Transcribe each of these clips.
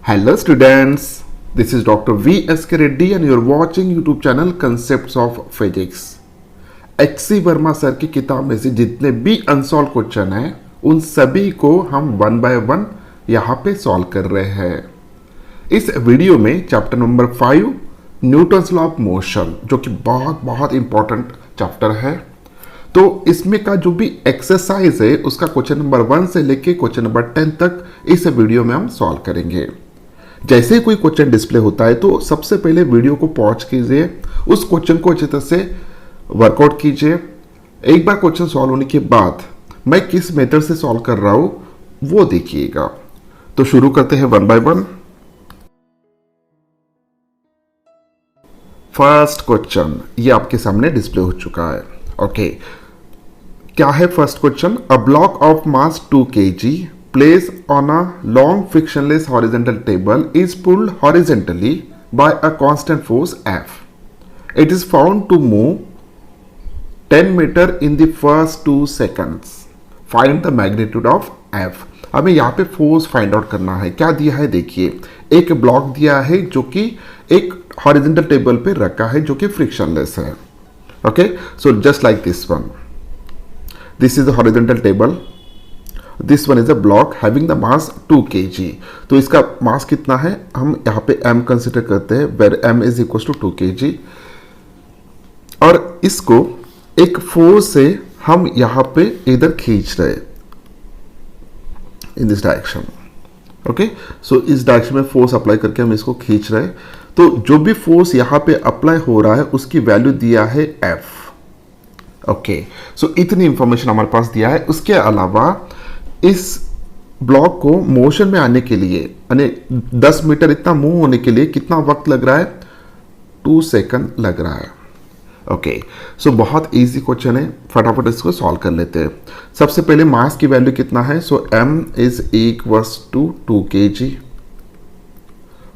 Hello students, this is Dr. V.S.K. Reddy and you're watching YouTube channel Concepts of Physics. H.C. Verma sir की किताब में से जितने भी अनसॉल्व क्वेश्चन हैं उन सभी को हम वन बाय वन यहाँ पे सॉल्व कर रहे हैं. इस वीडियो में chapter number 5 Newton's law of motion जो कि बहुत बहुत इंपॉर्टेंट चैप्टर है. तो इसमें का जो भी एक्सरसाइज है उसका क्वेश्चन नंबर 1 से लेके क्वेश्चन नंबर 10 तक इस वीडियो में हम सॉल्व करेंगे. जैसे ही कोई क्वेश्चन डिस्प्ले होता है तो सबसे पहले वीडियो को पॉज कीजिए, उस क्वेश्चन को अच्छी तरह से वर्कआउट कीजिए. एक बार क्वेश्चन सॉल्व होने के बाद मैं किस मेथड से सॉल्व कर रहा हूं वो देखिएगा. तो शुरू करते हैं one by one. First question ये आपके सामने डिस्प्ले हो चुका है. ओके, क्या है first question? A block of mass 2 kg placed on a long frictionless horizontal table is pulled horizontally by a constant force F. It is found to move 10 meter in the first 2 seconds. Find the magnitude of F. हमें यहाँ पे force find out करना है. क्या दिया है देखिए, एक ब्लॉक दिया है जो कि एक हॉरिजॉन्टल टेबल पे रखा है जो कि फ्रिक्शनलेस है. Okay, so just like this one, this is the horizontal table, this one is a block having the mass 2 kg. तो इसका मास कितना है हम यहाँ पे m कंसिडर करते हैं, where m is equal to 2 kg. और इसको एक फोर्स से हम यहाँ पे इधर खींच रहे इन दिस डायरेक्शन. ओके, सो इस डायरेक्शन में फोर्स अप्लाई करके हम इसको खींच रहे. तो जो भी फोर्स यहाँ पे अप्लाई हो रहा है उसकी वैल्यू दिया है F. ओके, सो इतनी इंफॉर्मेशन हमारे पास दिया है. उसके अलावा इस ब्लॉक को मोशन में आने के लिए यानी 10 मीटर इतना मूव होने के लिए कितना वक्त लग रहा है? 2 सेकंड लग रहा है. ओके, सो बहुत इजी क्वेश्चन है, फटाफट इसको सॉल्व कर लेते हैं. सबसे पहले मास की वैल्यू कितना है? So m is equals to 2 kg.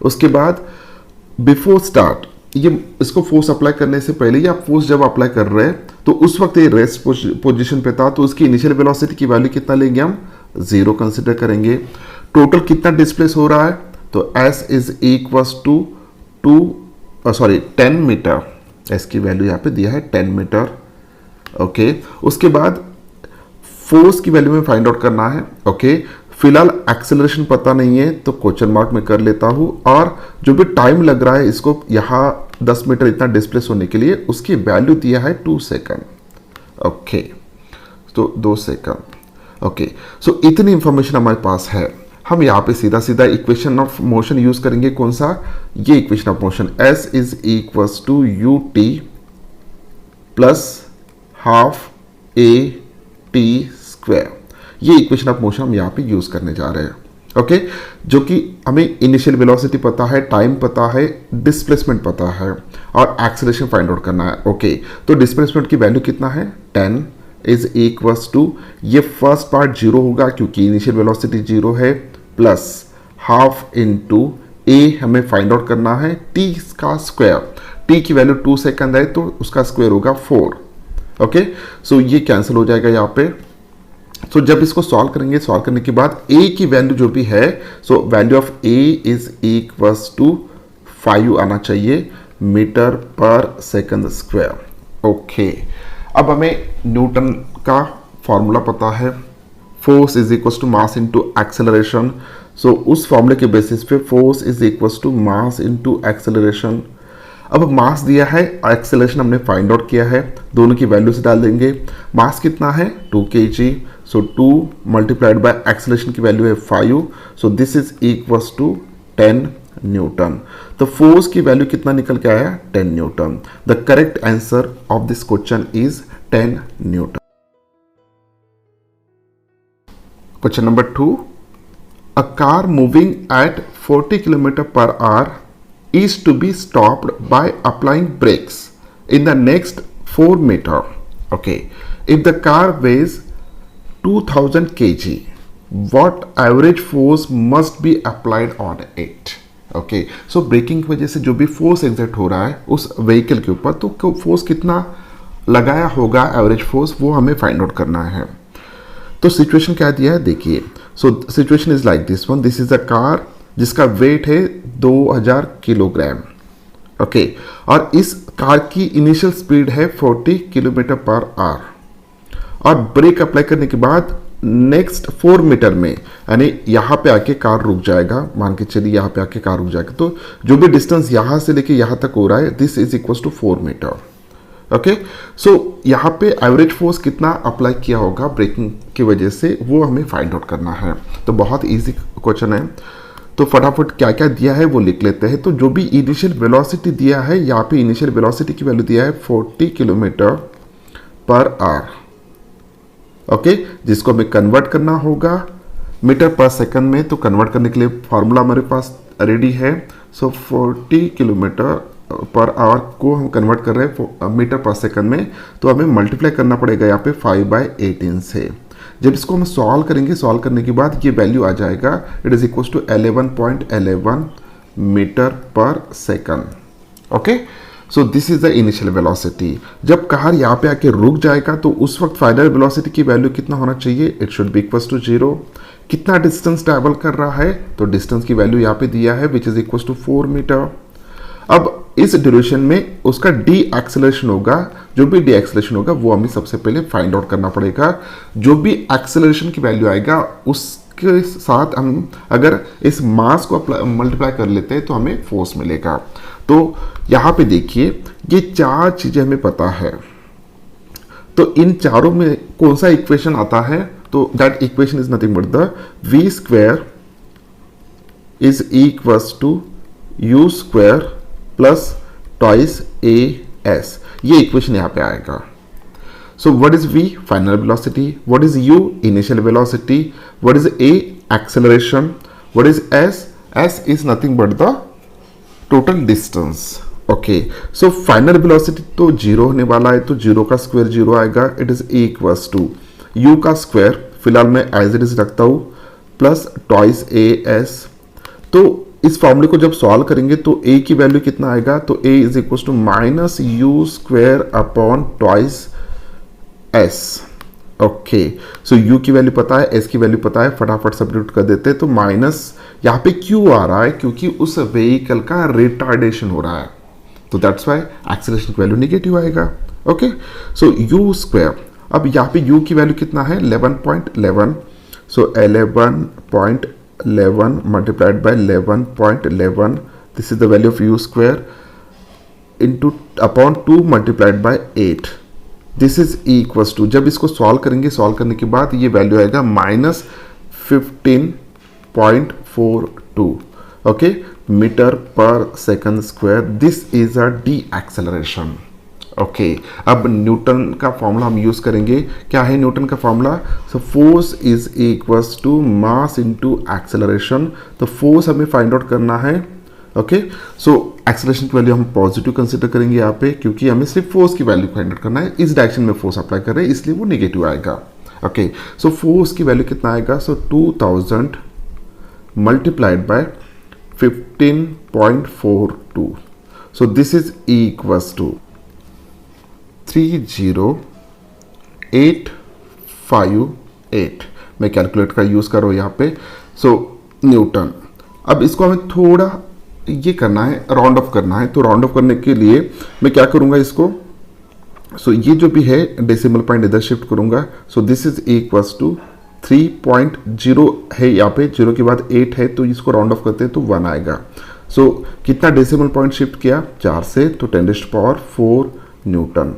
उसके बाद बिफोर स्टार्ट ये इसको फोर्स अप्लाई करने से पहले या फोर्स जब अप्लाई कर रहे हैं तो उस वक्त ये रेस्ट पोजीशन पे था, तो उसकी इनिशियल वेलोसिटी की वैल्यू कितना लेंगे हम? 0 कंसिडर करेंगे. टोटल कितना डिस्प्लेस हो रहा है? तो s is equals to 10 metre. s की वैल्यू यहाँ पे दिया है 10 मीटर. ओके, उसके बाद फोर्स की वैल्यू में फाइंड आउट करना है. ओके, फिलहाल एक्सेलरेशन पता नहीं है तो क्वेश्चन मार्क में कर लेता हूं. और जो भी टाइम लग रहा है इसको यहाँ 10 मीटर इतना डिस्प्लेस होने के लिए उसकी वैल्यू दिया है 2 सेकंड. ओके, तो 2 सेकंड. ओके, सो इतनी इंफॉर्मेशन हमारे पास है. हम यहाँ पे सीधा सीधा इक्वेशन ऑफ मोशन यूज करेंगे. कौन सा? ये equation of motion, s is equals to ut plus half at square. ये इक्वेशन ऑफ मोशन हम यहाँ पे यूज करने जा रहे हैं. ओके, जो कि हमें इनिशियल वेलोसिटी पता है, टाइम पता है, डिस्प्लेसमेंट पता है और एक्सेलरेशन फाइंड आउट करना है. ओके, तो डिस्प्लेसमेंट की वैल्यू कितना है? 10 इज इक्वल्स टू, ये फर्स्ट पार्ट 0 होगा क्योंकि इनिशियल वेलोसिटी 0 है, प्लस हाफ इनटू a हमें फाइंड आउट करना है t का स्क्वायर. t की वैल्यू 2 सेकंड है तो उसका स्क्वायर होगा 4. ओके, सो ये कैंसिल हो जाएगा यहाँ पे. तो जब इसको सॉल्व करेंगे, सॉल्व करने के बाद a की वैल्यू जो भी है, so value of a is equals to 5 आना चाहिए metre per second square. Okay, अब हमें न्यूटन का फॉर्मूला पता है, force is equals to mass into acceleration. So उस फॉर्मूले के बेसिस पे force is equals to mass into acceleration. अब मास दिया है, एक्सेलरेशन हमने फाइंड आउट किया है, दोनों की वैल्यू से डाल देंगे. मास कितना है? 2 kg. So 2 multiplied by acceleration की वैल्यू है 5. So this is equals to 10 newton. तो फोर्स की वैल्यू कितना निकल के आया? 10 newton. The correct answer of this question is 10 newton. Question number 2, a car moving at 40 kilometre per hour is to be stopped by applying brakes in the next 4 meter. Okay, if the car weighs 2000 kg, what average force must be applied on it? Okay, so braking की वजह से जो भी force exert हो रहा है उस vehicle के ऊपर, तो फोर्स कितना लगाया होगा एवरेज फोर्स, वो हमें फाइंड आउट करना है. तो सिचुएशन क्या दिया है देखिए. So situation is like this one, this is a car जिसका वेट है 2000 किलोग्राम। ओके, और इस कार की इनिशियल स्पीड है 40 किलोमीटर पर आवर, और ब्रेक अप्लाई करने के बाद नेक्स्ट 4 मीटर में, यानी यहाँ पे आके कार रुक जाएगा, मान के चलिए यहाँ पे आके कार रुक जाएगा, तो जो भी डिस्टेंस यहाँ से लेके यहाँ तक हो रहा है, this is equal to 4 metre. Okay, so यहाँ पे एवरेज फोर्स कितना अप्लाई किया होगा ब्रेकिंग की वजह से, वो हमें फाइंड आउट करना है। तो बहुत इजी क्वेश्चन है, तो फटाफट क्या क्या दिया है वो लिख लेते हैं। तो जो भी इनिशियल वेलोसिटी दिया है, यहाँ पे इनिशियल वेलोसिटी की वैल्यू दिया है 40 किलोमीटर पर आवर। ओके, जिसको हमें कन्वर्ट करना होगा मीटर पर सेकंड में। तो कन्वर्ट करने के लिए फॉर्मूला हमारे पास रेडी है। सो 40 किलोमीटर पर आवर को हम कन्वर्ट कर रहे हैं मीटर पर सेकंड में, तो हमें मल्टीप्लाई करना पड़ेगा यहाँ पे 5/18 से। जब इसको हम सॉल्व करेंगे, सॉल्व करने के बाद ये वैल्यू आ जाएगा, it is equal to 11.11 metre per second. Okay, so this is the initial velocity. जब कार यहाँ पे आके रुक जाएगा तो उस वक्त फाइनल वेलोसिटी की वैल्यू कितना होना चाहिए, it should be equal to 0। कितना डिस्टेंस ट्रैवल कर रहा है, तो डिस्टेंस की वैल्यू यहाँ पे दिया है which is equal to 4 metre. अब इस ड्यूरेशन में उसका डी एक्सेलरेशन होगा, जो भी डी एक्सेलरेशन होगा वो हमें सबसे पहले फाइंड आउट करना पड़ेगा। जो भी एक्सेलरेशन की वैल्यू आएगा उसके साथ हम अगर इस मास को मल्टीप्लाई कर लेते हैं तो हमें फोर्स मिलेगा। तो यहाँ पे देखिए, ये 4 चीजें हमें पता है, तो इन चारों में कौन सा इक्वेशन आता है, तो that equation is nothing but the v square is equals to u square plus twice as। ये इक्वेशन यहाँ पे आएगा। So what is v, final velocity, what is u, initial velocity, what is a, acceleration, what is s is nothing but the total distance. Okay, so final velocity तो 0 होने वाला है, तो 0 का स्क्वायर 0 आएगा, it is equals to u का square, फिलहाल मैं एज इट इज रखता हूं, प्लस ट्वाइस as। तो इस फॉर्मूले को जब सॉल्व करेंगे तो a की वैल्यू कितना आएगा, तो a is equal to minus u square upon twice s। Okay, so u की वैल्यू पता है, s की वैल्यू पता है, फटाफट सब्स्टिट्यूट कर देते हैं। तो माइनस यहाँ पे क्यों आ रहा है, क्योंकि उस व्हीकल का रिटार्डेशन हो रहा है, तो दैट्स वाई एक्सेलरेशन की वैल्यू नेगेटिव आएगा। ओके, सो u स्क्वायर, अब यहाँ पे u की वैल्यू कितना है 11.11, सो 11.11 multiplied by 11.11, this is the value of u square into upon 2 multiplied by 8, this is equals to, जब इसको सॉल्व करेंगे, सॉल्व करने के बाद ये वैल्यू आएगा minus 15.42 okay metre per second square. This is a de acceleration. Okay, अब newton का फॉर्मूला हम यूज करेंगे। क्या है न्यूटन का formula, so force is equals to mass into acceleration. तो फोर्स हमें फाइंड आउट करना है। ओके, सो एक्सेलरेशन की वैल्यू हम पॉजिटिव कंसीडर करेंगे यहाँ पे, क्योंकि हमें सिर्फ फोर्स की वैल्यू फाइंड आउट करना है। इस डायरेक्शन में फोर्स अप्लाई कर रहे हैं, इसलिए वो नेगेटिव आएगा। ओके, सो फोर्स की वैल्यू कितना आएगा, so 2000 multiplied by 15.42, so this is equals to 30858। मैं कैलकुलेट का यूज कर रहा हूँ यहाँ पे। सो न्यूटन, अब इसको हमें थोड़ा ये करना है, राउंड ऑफ करना है। तो राउंड ऑफ करने के लिए मैं क्या करूँगा इसको, सो ये जो भी है डेसिमल पॉइंट इधर शिफ्ट करूँगा। So this is equals to 3.0 है, यहाँ पे 0 के बाद 8 है, तो इसको राउंड ऑफ करते हैं तो 1 आएगा। सो कितना डेसिमल पॉइंट शिफ्ट किया, 4 से, तो 10⁴ न्यूटन।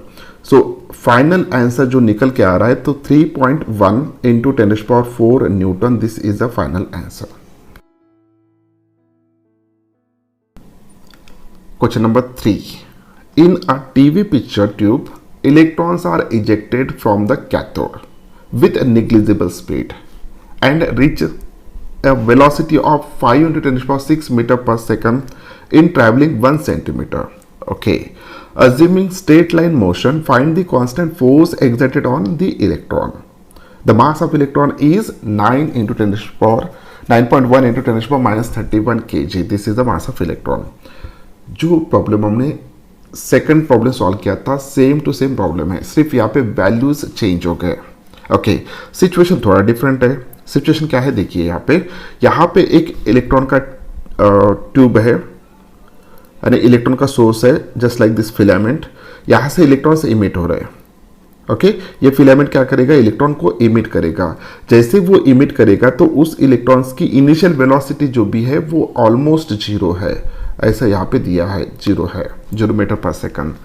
सो फाइनल आंसर जो निकल के आ रहा है, तो 3.1 into 10⁴ Newton, this is the final answer. Question number 3. In a TV picture tube, electrons are ejected from the cathode with a negligible speed and reach a velocity of 5 × 10⁶ meter per second in traveling 1 centimeter. Okay. Assuming straight line motion, find the constant force exerted on the electron. The mass of electron is 9 × 9.1 × 10⁻31 kg. This is the mass of electron. जो problem हमने second problem solve किया था, same to same problem है, सिर्फ यहाँ पे values change हो गए। ओके, सिचुएशन थोड़ा डिफरेंट है। सिचुएशन क्या है देखिए, यहाँ पे एक इलेक्ट्रॉन का ट्यूब है यानी इलेक्ट्रॉन का सोर्स है, जस्ट लाइक दिस फिलामेंट, यहाँ से इलेक्ट्रॉन्स इमिट हो रहे हैं। ओके ये फिलामेंट क्या करेगा, इलेक्ट्रॉन को इमिट करेगा। जैसे वो इमिट करेगा तो उस इलेक्ट्रॉन्स की इनिशियल वेलोसिटी जो भी है वो ऑलमोस्ट जीरो है, ऐसा यहाँ पे दिया है, जीरो है, 0 मीटर पर सेकंड।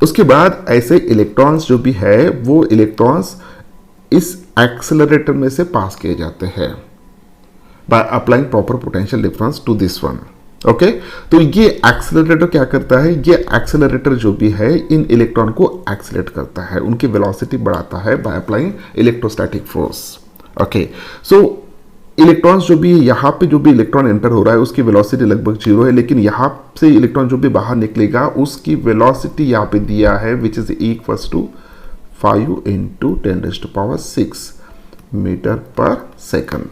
उसके बाद ऐसे इलेक्ट्रॉन्स जो भी है वो इलेक्ट्रॉन्स इस एक्सेलरेटर में से पास किए जाते हैं by applying proper potential difference to this one. Okay तो ये एक्सेलरेटर क्या करता है, ये एक्सेलरेटर जो भी है इन इलेक्ट्रॉन को एक्सेलरेट करता है, उनकी वेलोसिटी बढ़ाता है by applying electrostatic force. Okay so electrons जो भी यहाँ पे जो भी इलेक्ट्रॉन एंटर हो रहा है उसकी वेलोसिटी लगभग जीरो है, लेकिन यहाँ से इलेक्ट्रॉन जो भी बाहर निकलेगा उसकी वेलोसिटी यहाँ पे दिया है which is equals to 5 into 10⁻⁶ metre per second.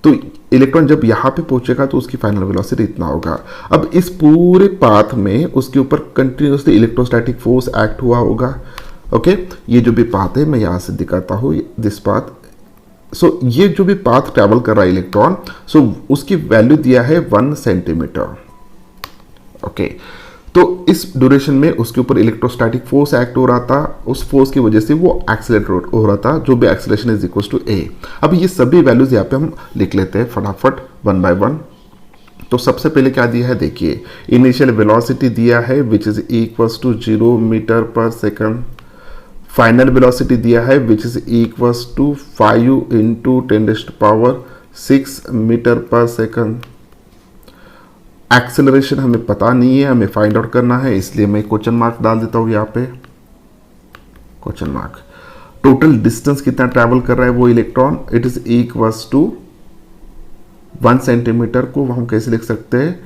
तो इलेक्ट्रॉन जब यहाँ पे पहुंचेगा तो उसकी फाइनल वेलोसिटी इतना होगा। अब इस पूरे पाथ में उसके ऊपर कंटिन्यूसली इलेक्ट्रोस्टैटिक फोर्स एक्ट हुआ होगा। ओके ये जो भी पाथ है मैं यहाँ से दिखाता हूँ, दिस पाथ। सो ये जो भी पाथ ट्रैवल कर रहा है इलेक्ट्रॉन, सो उसकी वैल्यू दिया है 1 सेंटीमीटर। ओके तो इस ड्यूरेशन में उसके ऊपर इलेक्ट्रोस्टैटिक फोर्स एक्ट हो रहा था, उस फोर्स की वजह से वो एक्सेलरेट हो रहा था, जो भी एक्सेलरेशन इज इक्वल टू ए। अब ये सभी वैल्यूज यहाँ पे हम लिख लेते हैं फटाफट 1 बाय 1। तो सबसे पहले क्या दिया है देखिए, इनिशियल वेलोसिटी दिया है which is equals to 0 metre per second. Final velocity दिया है which is equals to 5 into 10⁻⁶ metre per second. Acceleration हमें पता नहीं है, हमें फाइंड आउट करना है, इसलिए मैं क्वेश्चन मार्क डाल देता हूं यहाँ पे, क्वेश्चन मार्क। टोटल डिस्टेंस कितना ट्रैवल कर रहा है वो electron, it is equals to 1 centimetre को हम कैसे लिख सकते हैं,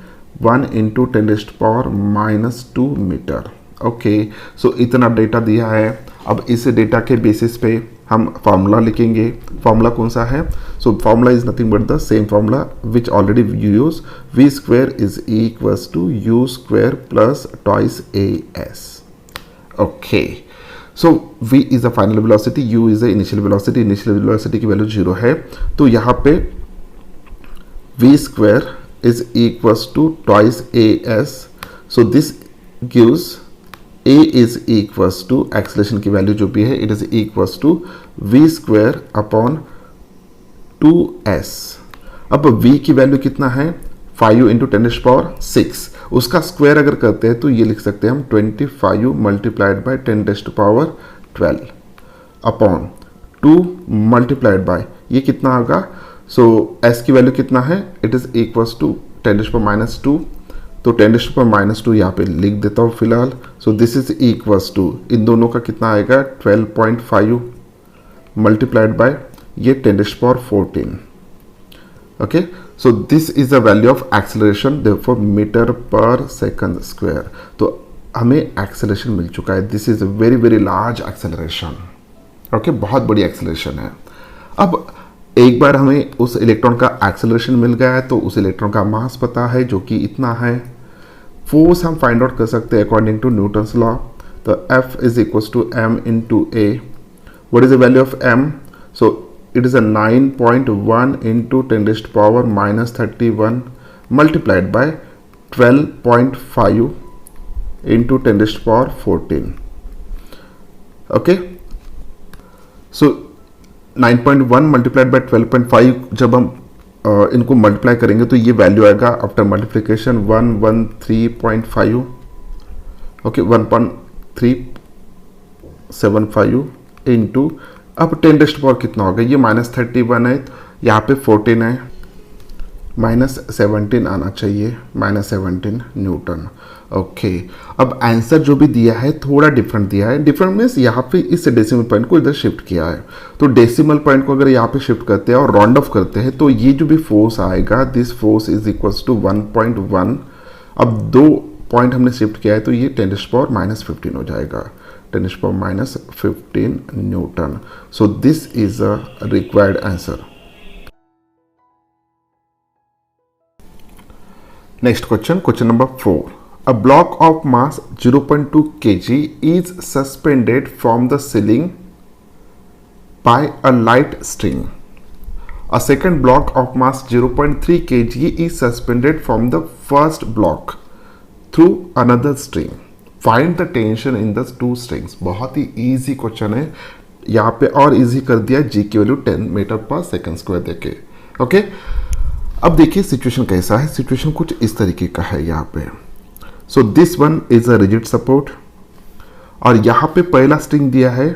1 इंटू 10⁻⁻² मीटर। ओके सो इतना डेटा दिया है। अब इस डेटा के बेसिस पे हम फार्मूला लिखेंगे। फार्मूला कौन सा है, so formula is nothing but the same formula which already you use, v square is equals to u square plus twice as। Okay so v is the final velocity, u is the initial velocity, initial velocity की value 0 है, तो यहाँ पे v square is equals to twice as। So this gives a is equals to acceleration की value जो भी है it is equals to v square upon 2s। अब v की वैल्यू कितना है, 5 इंटू 10⁻⁶, उसका स्क्वायर अगर करते हैं तो ये लिख सकते हैं हम 25 multiplied by 10⁻12 upon 2 multiplied by ये कितना होगा, सो s की वैल्यू कितना है, इट इज इक्वल्स टू 10⁻⁻2, तो 10⁻⁻2 यहाँ पे लिख देता हूँ फिलहाल। So this is equals to, इन दोनों का कितना आएगा 12.5 मल्टीप्लाइड बाय ये 10⁻14। Okay so this is the value of acceleration therefore metre per second square. तो हमें एक्सेलरेशन मिल चुका है, this is a very very large acceleration. Okay बहुत बड़ी एक्सेलरेशन है। अब एक बार हमें उस इलेक्ट्रॉन का एक्सेलरेशन मिल गया है तो उस इलेक्ट्रॉन का मास पता है जो कि इतना है। फोर्स हम फाइंड आउट कर सकते हैं अकॉर्डिंग टू न्यूटन्स लॉ, तो F is equals to m into a। What is the value of m, so it is a 9.1 into 10⁻31 multiplied by 12.5 into 10⁻14। Okay so 9.1 multiplied by 12.5 जब हम इनको multiply करेंगे तो ये वैल्यू आएगा after multiplication 113.5। Okay 1.375 into, अब 10⁻⁴ कितना होगा, ये -31 है, यहाँ पे 14 है, -17 आना चाहिए, -17 न्यूटन। ओके अब आंसर जो भी दिया है थोड़ा डिफरेंट दिया है, डिफरेंट मीन्स यहाँ पे इस डेसिमल पॉइंट को इधर शिफ्ट किया है, तो डेसिमल पॉइंट को अगर यहाँ पे शिफ्ट करते हैं और राउंड ऑफ करते हैं तो ये जो भी फोर्स आएगा, this force is equals to 1.1। अब 2 पॉइंट हमने शिफ्ट किया है तो ये 10⁻⁻15 हो जाएगा, 10⁻⁻15 Newton. So this is a required answer. Next question, question number 4। A block of mass 0.2 kg is suspended from the ceiling by a light string A second block of mass 0.3 kg is suspended from the first block through another string. Find the tension in the two strings. बहुत ही easy question है, यहाँ पे और easy कर दिया जी की value 10 metre per second square देके. Okay, अब देखिए सिचुएशन कैसा है. सिचुएशन कुछ इस तरीके का है यहाँ पे. So this one is a rigid support और यहाँ पे पहला स्ट्रिंग दिया है.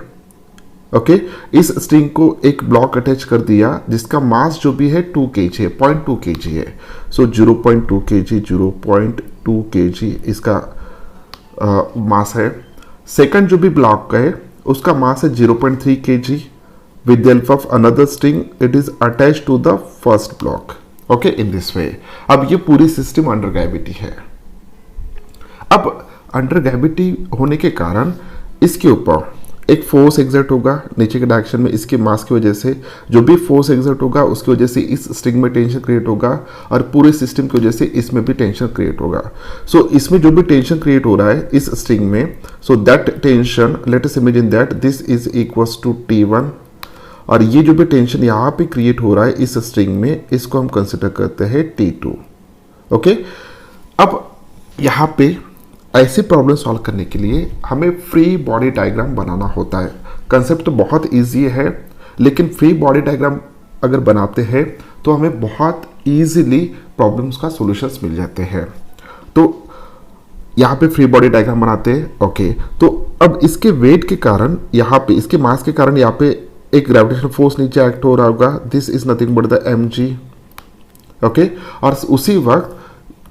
ओके, इस स्ट्रिंग को एक ब्लॉक अटैच कर दिया जिसका मास जो भी है 2 kg है, 0.2 kg है. सो 0.2 kg, 0.2 kg इसका मास है. सेकंड जो भी ब्लॉक है उसका मास है 0.3 kg. With the help of another string it is attach to the first block. Okay, in this way. अब ये पूरी सिस्टम अंडर ग्रेविटी है. अब अंडर ग्रेविटी होने के कारण इसके ऊपर एक फोर्स एग्जर्ट होगा नीचे के डायरेक्शन में. इसके मास की वजह से जो भी फोर्स एग्जर्ट होगा उसकी वजह से इस स्ट्रिंग में टेंशन क्रिएट होगा और पूरे सिस्टम की वजह से इसमें भी टेंशन क्रिएट होगा. सो इसमें जो भी टेंशन क्रिएट हो रहा है इस स्ट्रिंग में, so that tension let us imagine that this is equals to T1 और ये जो भी टेंशन यहाँ पे क्रिएट हो रहा है इस स्ट्रिंग में, इसको हम कंसिडर करते हैं T2. ओके, अब यहाँ पे ऐसी प्रॉब्लम सॉल्व करने के लिए हमें फ्री बॉडी डायग्राम बनाना होता है. कंसेप्ट तो बहुत इजी है लेकिन फ्री बॉडी डायग्राम अगर बनाते हैं तो हमें बहुत इजीली प्रॉब्लम्स का सॉल्यूशंस मिल जाते हैं. तो यहाँ पे फ्री बॉडी डायग्राम बनाते हैं. ओके, तो अब इसके वेट के कारण यहाँ पे इसके मास के कारण यहाँ पे एक ग्रेविटेशनल फोर्स नीचे एक्ट हो रहा होगा. This is nothing but the mg. Okay, और उसी वक्त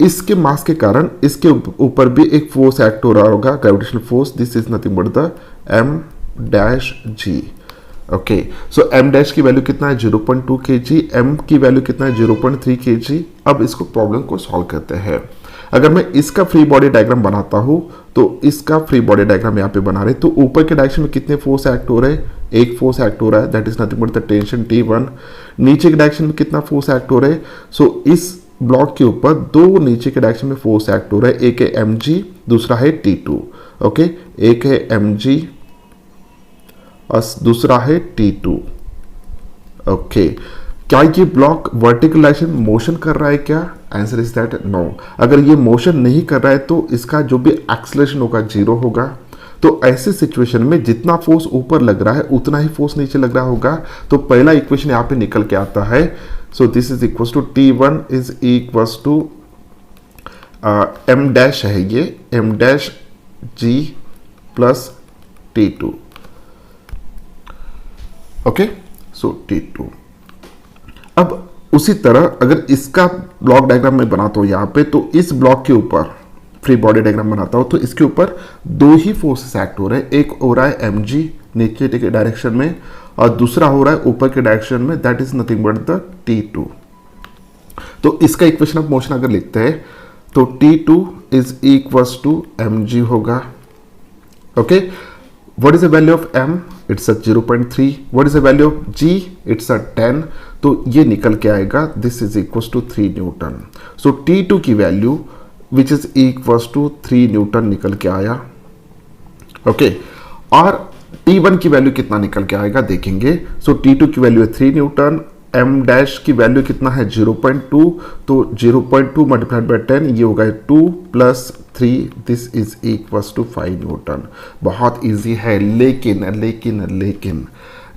इसके मास के कारण इसके ऊपर भी एक फोर्स एक्ट हो रहा होगा, gravitational force. This is nothing but the m-g. Okay, so m' की वैल्यू कितना है 0.2 kg, m की वैल्यू कितना है 0.3 kg. अब इसको प्रॉब्लम को सॉल्व करते हैं. अगर मैं इसका फ्री बॉडी डायग्राम बनाता हूं तो इसका फ्री बॉडी डायग्राम यहाँ पे बना रहे, तो ऊपर के डायरेक्शन में कितने फोर्स एक्ट हो रहे हैं, एक फोर्स एक्ट हो रहा है, that is nothing but the tension T1. नीचे के डायरेक्शन में कितना फोर्स एक्ट हो रहा है, सो इस ब्लॉक के ऊपर दो नीचे के डायरेक्शन में फोर्स एक्ट हो रहा है, एक है mg दूसरा है T2. ओके, एक है mg और दूसरा है T2. ओके, क्या ये ब्लॉक वर्टिकल डायरेक्शन मोशन कर रहा है क्या? Answer is that no. अगर ये मोशन नहीं कर रहा है तो इसका जो भी एक्सेलरेशन होगा 0 होगा. तो ऐसे सिचुएशन में जितना फोर्स ऊपर लग रहा है उतना ही फोर्स नीचे लग रहा होगा. तो पहला इक्वेशन यहाँ पे निकल के आता है. So this is equals to T1 is equals to m' है ये m' प्लस T2. ओके, सो T2. अब उसी तरह अगर इसका ब्लॉक डायग्राम में बनाता हूं यहाँ पे, तो इस ब्लॉक के ऊपर फ्री बॉडी डायग्राम बनाता हूं तो इसके ऊपर दो ही फोर्सेस एक्ट हो रहे हैं. एक हो रहा है mg नीचे के डायरेक्शन में और दूसरा हो रहा है ऊपर के डायरेक्शन में, that is nothing but the T2. तो इसका इक्वेशन ऑफ मोशन अगर लिखते हैं तो T2 is equals to mg होगा. Okay, what is the value of m? It's a 0.3. What is the value of g? It's a 10. तो ये निकल के आएगा this is equals to 3 Newton. So T2 की value which is equals to 3 Newton निकल के आया. ओके, और T1 की वैल्यू कितना निकल के आएगा देखेंगे. So T2 की वैल्यू है 3 न्यूटन, m' की वैल्यू कितना है 0.2, तो 0.2 मल्टीप्लाइड बाय 10 ये होगा 2 plus 3, this is equals to 5 newton. बहुत इजी है, लेकिन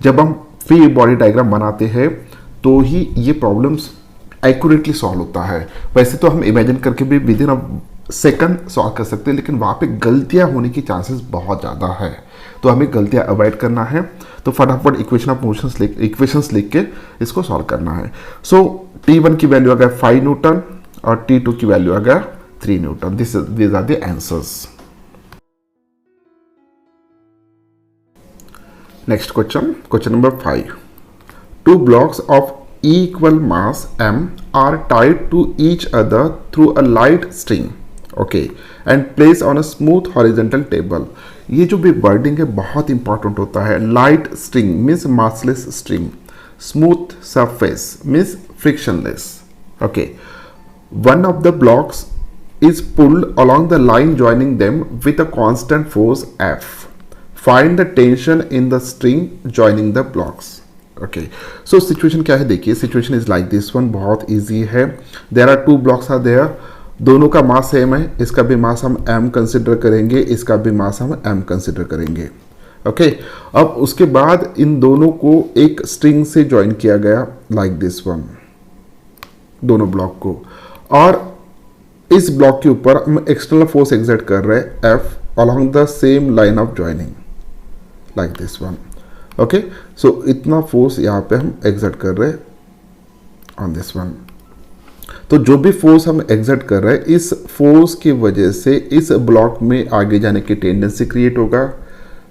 जब हम फ्री बॉडी डायग्राम बनाते हैं तो ही ये प्रॉब्लम्स एक्यूरेटली सॉल्व होता है. वैसे तो हम इमेजिन करके भी with in a second solve कर सकते हैं, लेकिन वहाँ पे गलतियाँ होने की चांसेस बहुत ज़्यादा है. तो हमें गलतियाँ अवॉइड करना है, तो फटाफट इक्वेशन ऑफ मोशंस इक्वेशंस लिख के इसको सॉल्व करना है. सो T1 की वैल्यू अगर 5 न्यूटन और T2 की वैल्यू अगर 3 Newton. these are the answers. Next question number 5. Two blocks of equal mass m are tied to each other through a light string, okay, and placed on a smooth horizontal table. ये जो भी wording है बहुत important होता है. Light string means massless string, smooth surface means frictionless. Okay, one of the blocks is pulled along the line joining them with a constant force F. Find the tension in the string joining the blocks. Okay, so situation क्या है देखिए, situation is like this one, बहुत easy है। There are two blocks are there, दोनों का mass same है, इसका भी मास हम m कंसिडर करेंगे, इसका भी मास हम m कंसिडर करेंगे। ओके, अब उसके बाद इन दोनों को एक स्ट्रिंग से ज्वाइन किया गया लाइक दिस वन, दोनों ब्लॉक को, और इस ब्लॉक के ऊपर हम एक्सटर्नल फोर्स एग्जर्ट कर रहे हैं F along the same line of joining like this one। Okay, so इतना फोर्स यहाँ पे हम एग्जर्ट कर रहे हैं ऑन दिस वन। तो जो भी फोर्स हम एग्जर्ट कर रहे हैं, इस फोर्स की वजह से इस ब्लॉक में आगे जाने की टेंडेंसी क्रिएट होगा।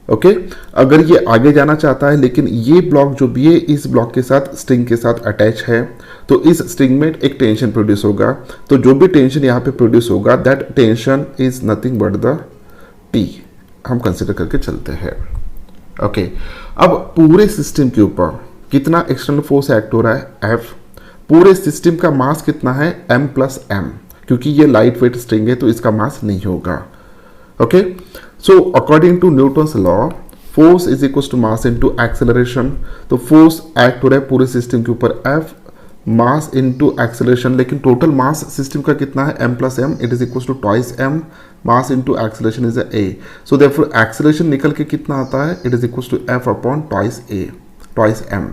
ओके, अगर ये आगे जाना चाहता है लेकिन ये ब्लॉक जो भी है इस ब्लॉक के साथ स्ट्रिंग के साथ अटैच है, तो इस स्ट्रिंग में एक टेंशन प्रोड्यूस होगा। तो जो भी टेंशन यहाँ पे प्रोड्यूस होगा, that tension is nothing but the T, हम कंसिडर करके चलते हैं। ओके, अब पूरे सिस्टम के ऊपर कितना एक्सटर्नल फोर्स एक्ट हो रहा है, F। पूरे सिस्टम का मास कितना है, m प्लस m, क्योंकि ये लाइट वेट स्ट्रिंग है तो इसका मास नहीं होगा। Okay, so according to Newton's law, force is equal to mass into acceleration. तो फोर्स एक्ट हो रहा है पूरे सिस्टम के ऊपर F, मास इनटू एक्सेलरेशन, लेकिन टोटल मास सिस्टम का कितना है, m plus m, it is equal to twice m, mass into acceleration is a। So therefore acceleration निकल के कितना आता है, it is equal to f upon twice a, twice m।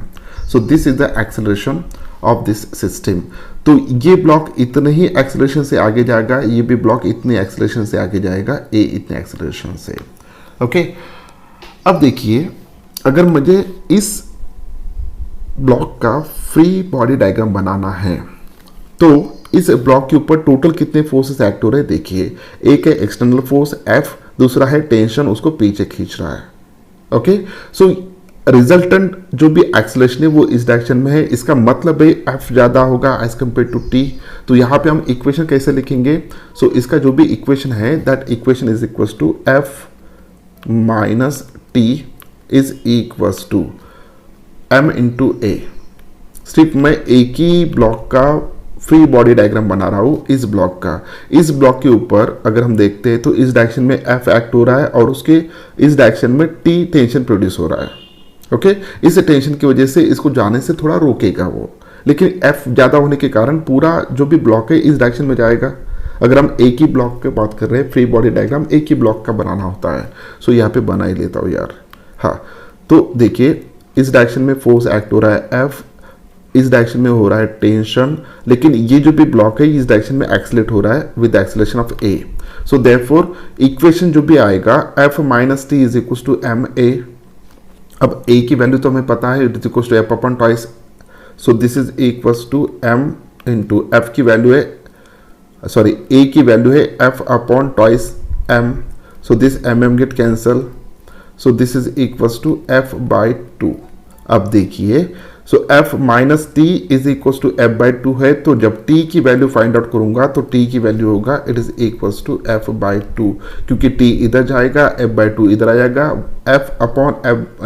So this is the acceleration of this system. तो ये block इतने ही acceleration से आगे जाएगा, ये भी ब्लॉक इतने एक्सेलरेशन से आगे जाएगा, a इतने एक्सेलरेशन से। ओके, अब देखिए, अगर मुझे इस ब्लॉक का फ्री बॉडी डायग्राम बनाना है तो इस ब्लॉक के ऊपर टोटल कितने फोर्सेस एक्ट हो रहे हैं देखिए। एक है एक्सटर्नल फोर्स F, दूसरा है टेंशन, उसको पीछे खींच रहा है। ओके, सो रिजल्टेंट जो भी एक्सेलरेशन है वो इस डायरेक्शन में है, इसका मतलब है F ज्यादा होगा एज कंपेयर टू T। तो यहाँ पे हम इक्वेशन कैसे लिखेंगे, सो इसका जो भी इक्वेशन है, that equation is equal to F minus T is equal to m into A. सिर्फ मैं एक ही ब्लॉक का फ्री बॉडी डायग्राम बना रहा हूँ, इस ब्लॉक का। इस ब्लॉक के ऊपर अगर हम देखते हैं तो इस डायरेक्शन में F एक्ट हो रहा है और उसके इस डायरेक्शन में T टेंशन प्रोड्यूस हो रहा है। ओके, इस टेंशन की वजह से इसको जाने से थोड़ा रोकेगा वो, लेकिन F ज़्यादा होने के कारण पूरा जो भी ब्लॉक है इस डायरेक्शन में जाएगा। अगर हम एक ही ब्लॉक की बात कर रहे हैं, फ्री बॉडी डायग्राम एक ही ब्लॉक का बनाना होता है, सो यहाँ पे बना ही लेता हूँ यार। हाँ, तो देखिए, इस डायरेक्शन में फोर्स एक्ट हो रहा है F, इस डायरेक्शन में हो रहा है टेंशन, लेकिन ये जो भी ब्लॉक है इस डायरेक्शन में एक्सेलरेट हो रहा है with acceleration of A। So therefore equation जो भी आएगा F minus T is equal to m A। अब A की वैल्यू तो हमें पता है, it is equal to F upon twice, so this is equal to m into F की वैल्यू है, सॉरी A की वैल्यू है F upon twice m, so this mm get cancel, so this is equal to F by 2। अब देखिए, so F minus T is equal to F by 2 है, तो जब T की वैल्यू फाइंड आउट करूंगा तो T की वैल्यू होगा it is equal to F by 2, क्योंकि T इधर जाएगा, F बाई 2 इधर आ जाएगा, F upon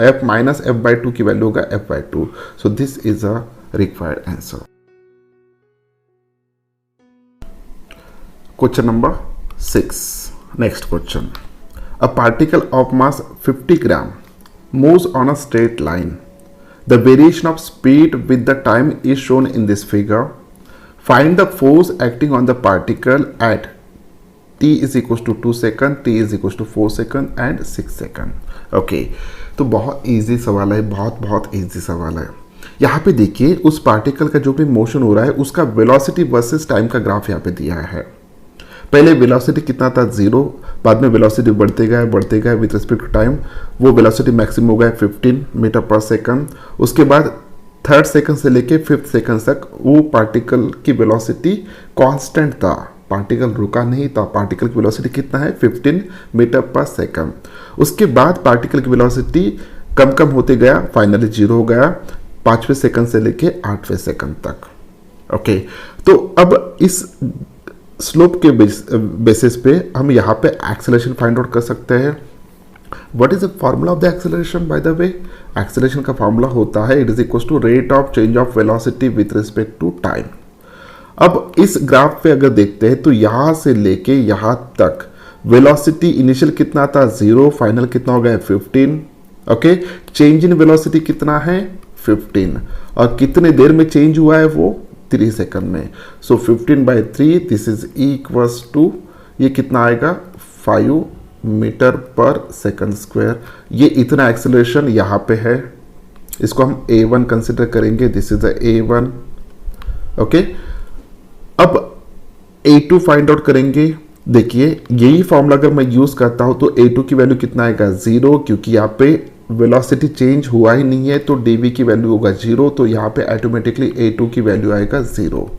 F minus F by 2 की वैल्यू होगा F by 2। So this is a required answer. Question number 6, next question. A particle of mass 50 gram moves on a straight line. The variation of speed with the time is shown in this figure. Find the force acting on the particle at t is equals to 2 second, t is equals to 4 second and 6 second. Okay, तो बहुत easy सवाल है, बहुत easy सवाल है। यहाँ पे देखिए, उस पार्टिकल का जो भी मोशन हो रहा है उसका वेलोसिटी वर्सेस टाइम का ग्राफ यहाँ पे दिया है। पहले वेलोसिटी कितना था, 0, बाद में वेलोसिटी बढ़ते गए विद रिस्पेक्ट टू टाइम, वो वेलोसिटी मैक्सिमम हो गया 15 मीटर पर सेकंड। उसके बाद थर्ड सेकंड से लेके फिफ्थ सेकंड तक वो पार्टिकल की वेलोसिटी कांस्टेंट था, पार्टिकल रुका नहीं था। पार्टिकल की वेलोसिटी कितना है, 15 मीटर पर सेकंड। उसके बाद पार्टिकल की वेलोसिटी कम होते गया, फाइनली 0 हो गया 5वें सेकंड से लेके 8वें सेकंड तक। ओके, तो अब इस स्लोप के बेसिस पे हम यहाँ पे एक्सेलरेशन फाइंड आउट कर सकते हैं। What is the formula of the acceleration? By the way, acceleration का फॉर्मूला होता है it is equal to rate of change of velocity with respect to time. अब इस ग्राफ पे अगर देखते हैं तो यहाँ से लेके यहाँ तक वेलोसिटी इनिशियल कितना था, 0, फाइनल कितना हो गया 15। ओके, चेंज इन वेलोसिटी कितना है 15 और कितने देर में चेंज हुआ है वो 3 सेकंड में। सो 15/3 दिस इज इक्वल्स टू ये कितना आएगा 5 मीटर पर सेकंड स्क्वायर। ये इतना एक्सेलरेशन यहाँ पे है, इसको हम A1 कंसिडर करेंगे। This is the A1। Okay, अब A2 फाइंड आउट करेंगे। देखिए यही फॉर्मूला अगर मैं यूज करता हूं तो A2 की वैल्यू कितना आएगा 0, क्योंकि यहाँ पे वेलोसिटी चेंज हुआ ही नहीं है तो dv की वैल्यू होगा 0, तो यहाँ पे ऑटोमेटिकली A2 की वैल्यू आएगा 0।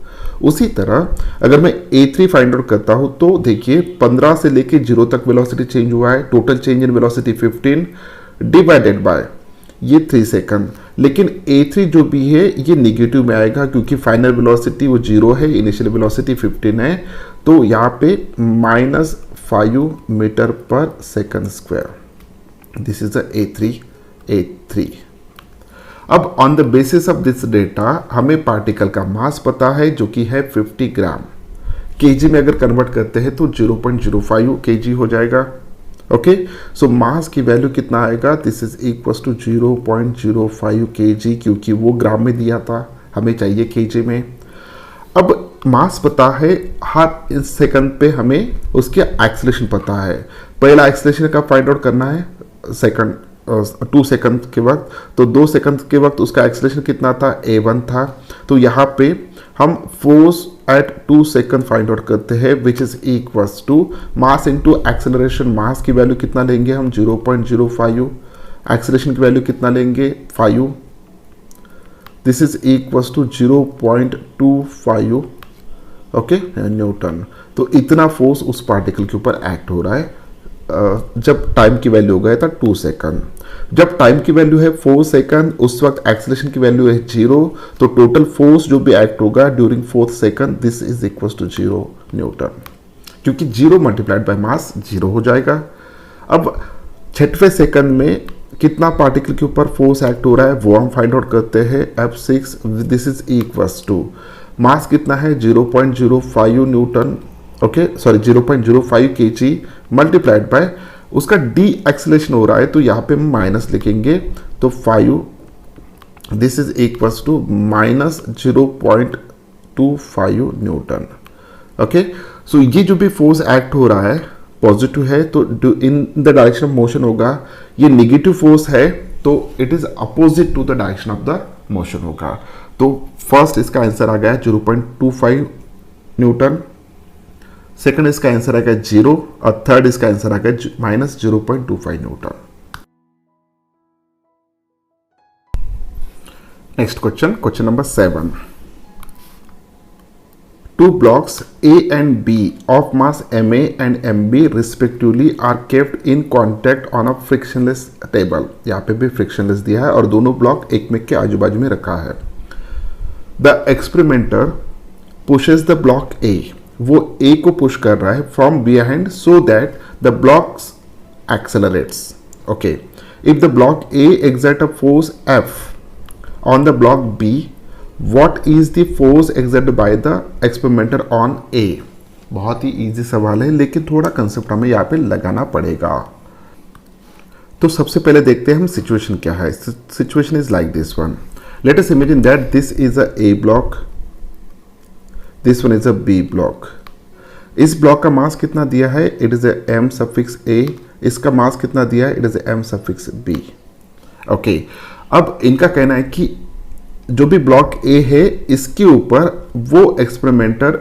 उसी तरह अगर मैं A3 फाइंड आउट करता हूं तो देखिए 15 से लेके 0 तक वेलोसिटी चेंज हुआ है, total change in velocity 15 divided by ये 3 सेकंड। लेकिन A3 जो भी है ये निगेटिव में आएगा क्योंकि फाइनल वेलोसिटी वो 0 है, इनिशियल वेलोसिटी 15 है, तो यहाँ पे -5 metre per second square. This is the A3। अब on the basis of this data हमें पार्टिकल का मास पता है जो कि है 50 ग्राम। केजी में अगर कन्वर्ट करते हैं तो 0.05 केजी हो जाएगा। ओके, सो मास की वैल्यू कितना आएगा, this is equals to 0.05 KG, क्योंकि वो ग्राम में दिया था, हमें चाहिए केजी में। अब मास पता है, हर सेकंड पे हमें उसके एक्सेलरेशन पता है। पहला एक्सेलरेशन का फाइंड आउट करना है सेकंड 2 सेकंड के वक्त, तो 2 सेकंड के वक्त उसका एक्सेलरेशन कितना था A1 था। तो यहाँ पे हम force at 2 second find out करते हैं which is equals to mass into acceleration. Mass की वैल्यू कितना लेंगे हम 0.05, एक्सेलरेशन की वैल्यू कितना लेंगे 5, this is equals to 0.25 okay newton. तो इतना फोर्स उस पार्टिकल के ऊपर एक्ट हो रहा है जब टाइम की वैल्यू हो गया था 2 सेकंड। जब टाइम की वैल्यू है 4 सेकंड, उस वक्त एक्सेलरेशन की वैल्यू है 0, तो टोटल फोर्स जो भी एक्ट होगा during 4th second this is equal to 0 newton, क्योंकि 0 मल्टीप्लाइड बाय मास 0 हो जाएगा। अब 6वें सेकंड में कितना पार्टिकल के ऊपर फोर्स एक्ट हो रहा है वो हम फाइंड आउट करते हैं F6। This is equals to mass कितना है 0.05 newton, okay sorry 0.05 KG multiplied by उसका डी एक्सेलरेशन हो रहा है, तो यहाँ पे हम माइनस लिखेंगे, तो 5 this is equals to -0.25 newton. Okay, so ये जो भी फोर्स एक्ट हो रहा है पॉजिटिव है तो in the direction of motion होगा, ये नेगेटिव फोर्स है तो it is opposite to the direction of the motion होगा। तो फर्स्ट इसका आंसर आ गया 0.25 न्यूटन, सेकंड इसका आंसर आ गया 0 और थर्ड इसका आंसर आ गया -0.25 newton. Next question number 7। 2 blocks A and B of mass MA and MB respectively are kept in contact on a frictionless table। यहाँ पे भी frictionless दिया है और दोनों ब्लॉक एक में के आजू बाजू में रखा है। The experimenter pushes the block A, वो A को पुश कर रहा है from behind so that the blocks accelerates। Okay, if the block A exerts a force F on the block B, what is the force exerted by the experimenter on A? बहुत ही easy सवाल है लेकिन थोड़ा concept हमें यहाँ पे लगाना पड़ेगा। तो सबसे पहले देखते हैं हम सिचुएशन क्या है। Situation is like this one. Late us imagine that this is a A block, this one is a B block. इस ब्लॉक का मास कितना दिया है, it is m suffix A। इसका मास कितना दिया है, it is m suffix B। Okay, अब इनका कहना है कि जो भी ब्लॉक A है इसके ऊपर वो एक्सपेरिमेंटर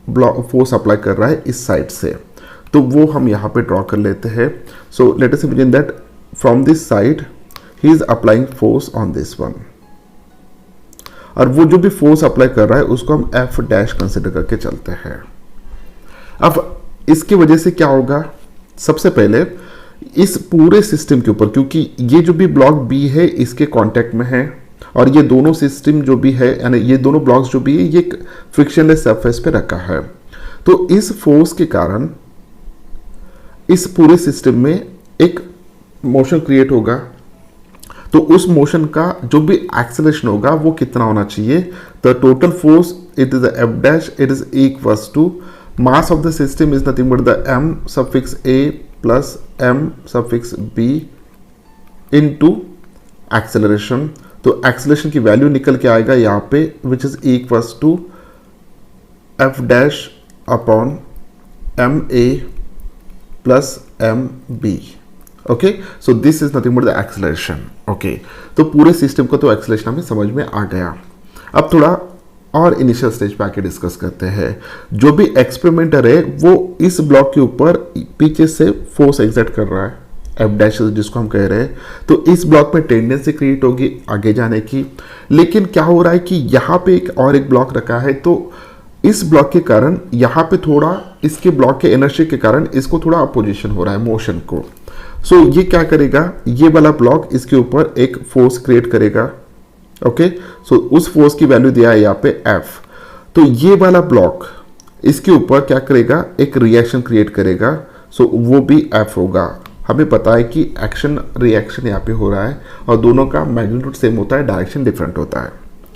ब्लॉक फोर्स अप्लाई कर रहा है इस साइड से, तो वो हम यहाँ पे ड्रॉ कर लेते हैं। So let us imagine that from this side he is applying force on this one, और वो जो भी फोर्स अप्लाई कर रहा है उसको हम F डैश कंसिडर करके चलते हैं। अब इसकी वजह से क्या होगा, सबसे पहले इस पूरे सिस्टम के ऊपर, क्योंकि ये जो भी ब्लॉक B है इसके कांटेक्ट में है और ये दोनों सिस्टम जो भी है यानी ये दोनों ब्लॉक्स जो भी है ये फ्रिक्शनलेस सरफेस पे रखा है, तो इस फोर्स के कारण इस पूरे सिस्टम में एक मोशन क्रिएट होगा। तो उस मोशन का जो भी एक्सेलरेशन होगा वो कितना होना चाहिए, the total force it is F dash, it is equals to mass of the system is nothing but the m suffix A plus m suffix B into acceleration. तो एक्सेलरेशन की वैल्यू निकल के आएगा यहाँ पे which is equals to F dash upon M A plus M B. Okay, so this is nothing but the acceleration. Okay, तो पूरे system को तो एक्सेलरेशन हमें समझ में आ गया. अब थोड़ा और इनिशियल स्टेज पे आके डिस्कस करते हैं. जो भी एक्सपेरिमेंटर है वो इस ब्लॉक के ऊपर पीछे से फोर्स एग्जर्ट कर रहा है, एफ डैश जिसको हम कह रहे हैं. तो इस ब्लॉक में टेंडेंसी क्रिएट होगी आगे जाने की. लेकिन क्या हो रहा है कि यहाँ पे एक ब्लॉक रखा है, तो इस ब्लॉक के कारण यहाँ पे थोड़ा इसके ब्लॉक के इनर्शिया के कारण इसको थोड़ा अपोजिशन हो रहा है मोशन को. सो ये क्या करेगा, ये वाला ब्लॉक इसके ऊपर एक फोर्स क्रिएट करेगा. ओके, सो उस फोर्स की वैल्यू दिया है यहाँ पे F. तो ये वाला ब्लॉक इसके ऊपर क्या करेगा, एक रिएक्शन क्रिएट करेगा. सो वो भी F होगा. हमें पता है कि एक्शन रिएक्शन यहाँ पे हो रहा है और दोनों का मैग्नीट्यूड सेम होता है, डायरेक्शन डिफरेंट होता है.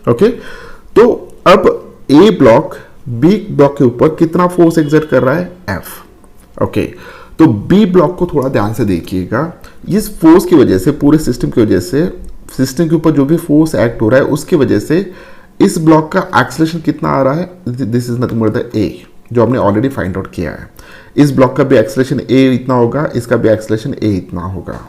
ओके, तो अब ए ब्लॉक बी ब्लॉक के ऊपर कितना फोर्स एग्जर्ट कर रहा है, F. ओके, तो बी ब्लॉक को थोड़ा ध्यान से देखिएगा. इस फोर्स की वजह से, पूरे सिस्टम की वजह से, सिस्टम के ऊपर जो भी फोर्स एक्ट हो रहा है उसकी वजह से इस ब्लॉक का एक्सेलरेशन कितना आ रहा है, this is nothing but the ए, जो हमने ऑलरेडी फाइंड आउट किया है. इस ब्लॉक का भी एक्सेलरेशन ए इतना होगा, इसका भी एक्सेलरेशन ए इतना होगा.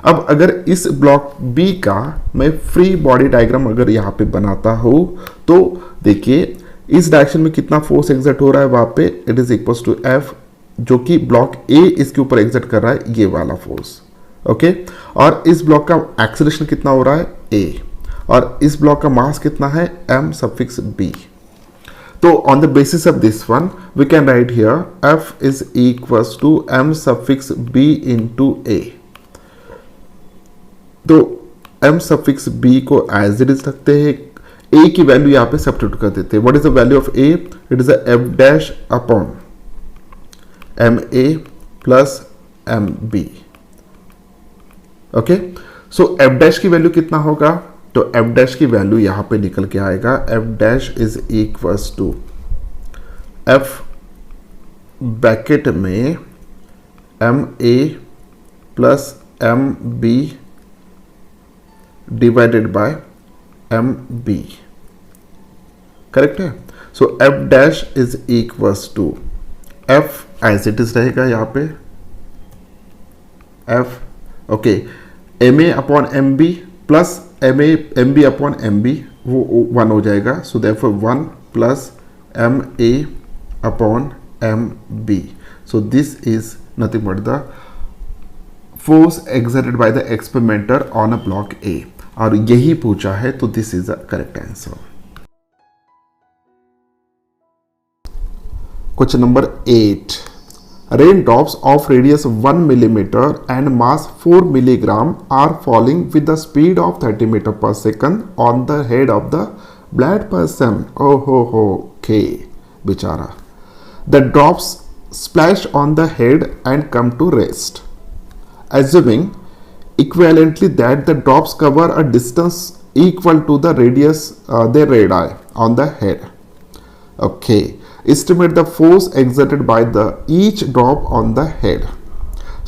अब अगर इस ब्लॉक बी का मैं फ्री बॉडी डायग्राम अगर यहाँ पे बनाता हूँ तो देखिए इस डायरेक्शन में कितना फोर्स एग्जर्ट हो रहा है वहां पे, it is equals to F, जो कि ब्लॉक ए इसके ऊपर एग्जर्ट कर रहा है, ये वाला फोर्स. ओके, और इस ब्लॉक का एक्सेलरेशन कितना हो रहा है, ए, और इस ब्लॉक का मास कितना है, m सफिक्स b. तो on the basis of this one we can write here f is equals to m suffix b into a. तो m सफिक्स b को एज इट इज रखते हैं, a की वैल्यू यहाँ पे सब्स्टिट्यूट कर देते हैं. What is the value of a, it is f dash upon M A plus M B. Okay, so F dash की वैल्यू कितना होगा, तो एफ डैश की वैल्यू यहां पे निकल के आएगा, F dash is equals to F bracket में M A plus M B divided by M B. Correct है. So F dash is equals to F as it is रहेगा यहाँ पे F. Okay, M A upon M B plus M B upon M B, वो 1 हो जाएगा. So therefore 1 plus M A upon M B. So this is nothing but the force exerted by the experimenter on a block ए, और यही पूछा है, तो this is the correct answer. Question number 8. Raindrops of radius 1 millimeter and mass 4 milligram are falling with the speed of 30 meter per second on the head of the blind person. Oh ho ho. Okay, bichara. The drops splash on the head and come to rest. Assuming equivalently that the drops cover a distance equal to the radius their radii on the head. Okay. Estimate the force exerted by the each drop on the head.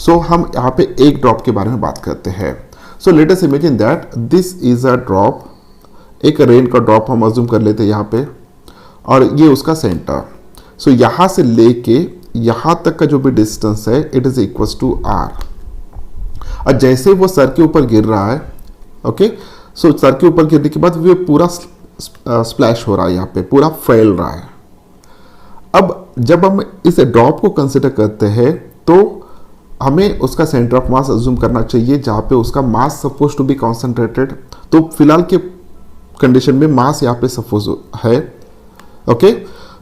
So हम यहाँ पे एक drop के बारे में बात करते हैं. So let us imagine that this is a drop, एक रेन का ड्रॉप हम अज्यूम कर लेते हैं यहाँ पे, और ये उसका सेंटर. So यहाँ से लेके यहाँ तक का जो भी डिस्टेंस है it is equals to r. और जैसे वो सर के ऊपर गिर रहा है, ओके, सो सर के ऊपर गिरने के बाद वो पूरा स्प्लैश हो रहा है, यहाँ पे पूरा फैल रहा है. अब जब हम इस ड्रॉप को कंसिडर करते हैं तो हमें उसका सेंटर ऑफ मास अज्यूम करना चाहिए जहाँ पे उसका मास सपोज टू बी कॉन्सेंट्रेटेड. तो फिलहाल के कंडीशन में मास यहाँ पे सपोज है. ओके,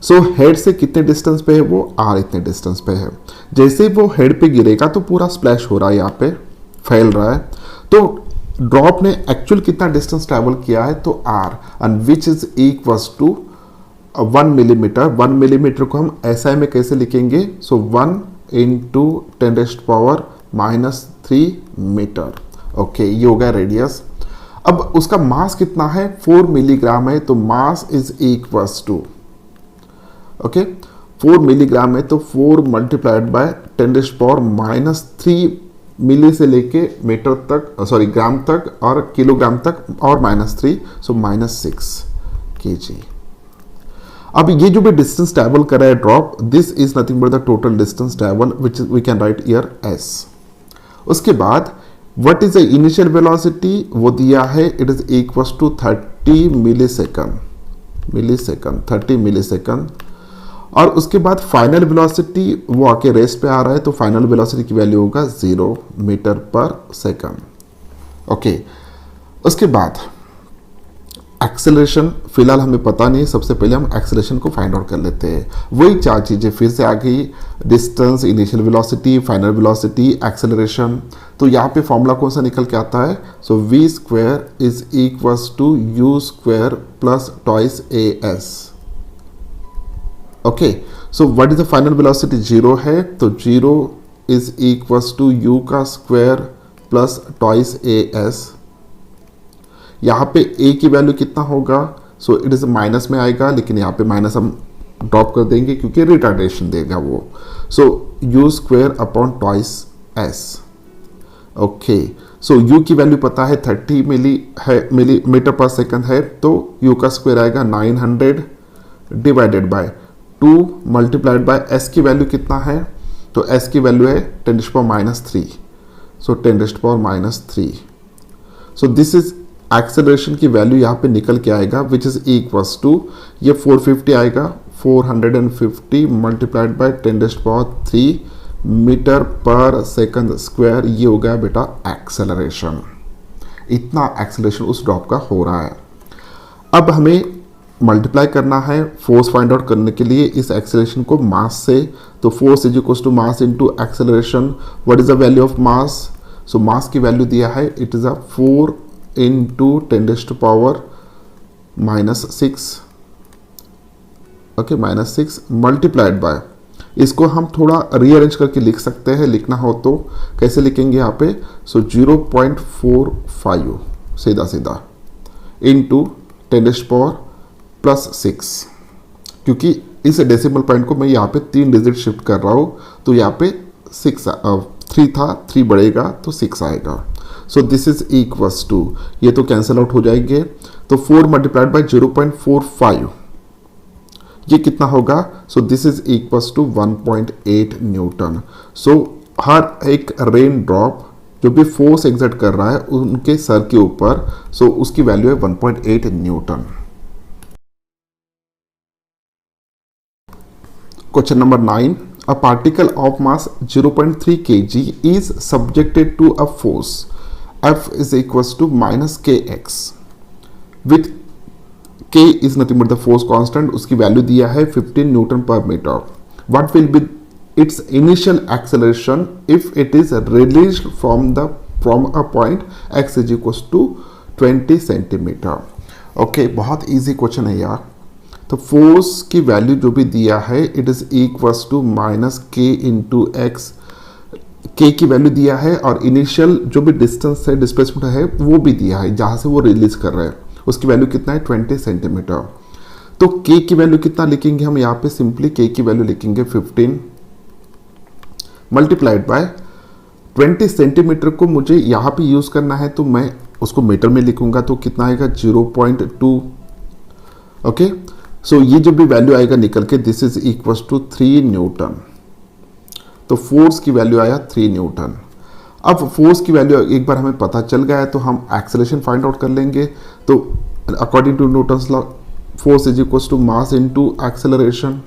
सो हेड से कितने डिस्टेंस पे है, वो r इतने डिस्टेंस पे है. जैसे वो हेड पे गिरेगा तो पूरा स्प्लैश हो रहा है, यहाँ पे फैल रहा है. तो ड्रॉप ने एक्चुअल कितना डिस्टेंस ट्रैवल किया है, तो r, and which is equals to 1 millimetre. 1 millimetre को हम SI में कैसे लिखेंगे, सो 1 इंटू 10⁻³ मीटर. ओके, ये होगा रेडियस. अब उसका मास कितना है, 4 मिलीग्राम है, तो mass is equals to, okay, 4 milligram है तो 4 मल्टीप्लाइड बाय 10⁻³ मिली से लेके मीटर तक, सॉरी ग्राम तक और किलोग्राम तक, और -3, सो -6 kg। अब ये जो भी डिस्टेंस ट्रैवल कर रहा है drop, this is nothing but the total distance travel which we can write here S. उसके बाद what is the initial velocity, वो दिया है, it is equals to 30 millisecond, 30 millisecond. और उसके बाद फाइनल वेलोसिटी वो आके रेस पे आ रहा है, तो फाइनल वेलोसिटी की वैल्यू होगा 0 मीटर पर सेकंड। ओके, उसके बाद एक्सेलरेशन फिलहाल हमें पता नहीं, सबसे पहले हम एक्सेलरेशन को फाइंड आउट कर लेते हैं। वही चार चीज़ें फिर से आ गई, distance, initial velocity, final velocity, acceleration. तो यहाँ पे फॉर्मूला कौन सा निकल के आता है, so v square is equals to u square plus twice as। Okay, so what is the final velocity, 0 है, तो 0 इज इक्वल्स टू u का स्क्वायर प्लस ट्वाइस as। यहाँ पे a की वैल्यू कितना होगा, सो इट इज माइनस में आएगा, लेकिन यहाँ पे माइनस हम ड्रॉप कर देंगे क्योंकि रिटार्डेशन देगा वो। So u square upon twice s। Okay, so u की वैल्यू पता है 30 मिलीमीटर पर सेकंड है, तो u का स्क्वायर आएगा 900 divided by 2 multiplied bye s की वैल्यू कितना है, तो s की वैल्यू है 10⁻⁻3, सो 10⁻⁻3। सो दिस इज एक्सेलरेशन की वैल्यू यहाँ पे निकल के आएगा विच इज इक्वल्स टू, ये 450 आएगा, 450 multiplied by 10⁻3 metre per second square, ये हो गया बेटा एक्सेलरेशन। इतना एक्सेलरेशन उस ड्रॉप का हो रहा है। अब हमें मल्टीप्लाई करना है फोर्स फाइंड आउट करने के लिए इस एक्सेलरेशन को मास से, तो force is equals to mass into acceleration. What is the value of mass, so mass की वैल्यू दिया है, it is a 4 into 10⁻⁻6, okay, -6 multiplied by, इसको हम थोड़ा रीअरेंज करके लिख सकते हैं, लिखना हो तो कैसे लिखेंगे यहाँ पे, सो 0.45 सीधा सीधा इंटू 10⁻+6, क्योंकि इस डेसिमल पॉइंट को मैं यहाँ पे 3 डिजिट शिफ्ट कर रहा हूँ, तो यहाँ पे 3 था, 3 बढ़ेगा तो 6 आएगा। So this is equals to, ये तो कैंसिल आउट हो जाएंगे, तो 4 मल्टीप्लाइड बाय 0.45, ये कितना होगा, so this is equals to 1.8 newton. So हर एक रेन ड्रॉप जो भी फोर्स एग्जर्ट कर रहा है उनके सर के ऊपर, सो उसकी वैल्यू है 1.8 Newton. Question number 9, a particle of mass 0.3 kg is subjected to a force F is equals to -kx with k is nothing but the force constant, उसकी वैल्यू दिया है 15 न्यूटन पर metre. What will be its initial acceleration if it is released from a point x is equals to 20 centimetre. Okay, बहुत easy question है यार। तो force की value जो भी दिया है, it is equals to -k into X, K की वैल्यू दिया है, और इनिशियल जो भी डिस्टेंस है, डिस्प्लेसमेंट है, वो भी दिया है जहां से वो रिलीज कर रहे हैं, उसकी वैल्यू कितना है 20 सेंटीमीटर। तो के की वैल्यू कितना लिखेंगे हम यहाँ पे, सिंपली के की वैल्यू लिखेंगे 15 मल्टीप्लाइड बाय 20 सेंटीमीटर को मुझे यहाँ पे यूज करना है, तो मैं उसको मीटर में लिखूंगा, तो कितना आएगा 0.2। ओके, सो ये जो भी वैल्यू आएगा निकल के, this is equals to 3 newton. तो फोर्स की वैल्यू आया 3 न्यूटन। अब फोर्स की वैल्यू एक बार हमें पता चल गया है, तो हम एक्सेलरेशन फाइंड आउट कर लेंगे। तो according to Newton's law, force is equals to mass into acceleration.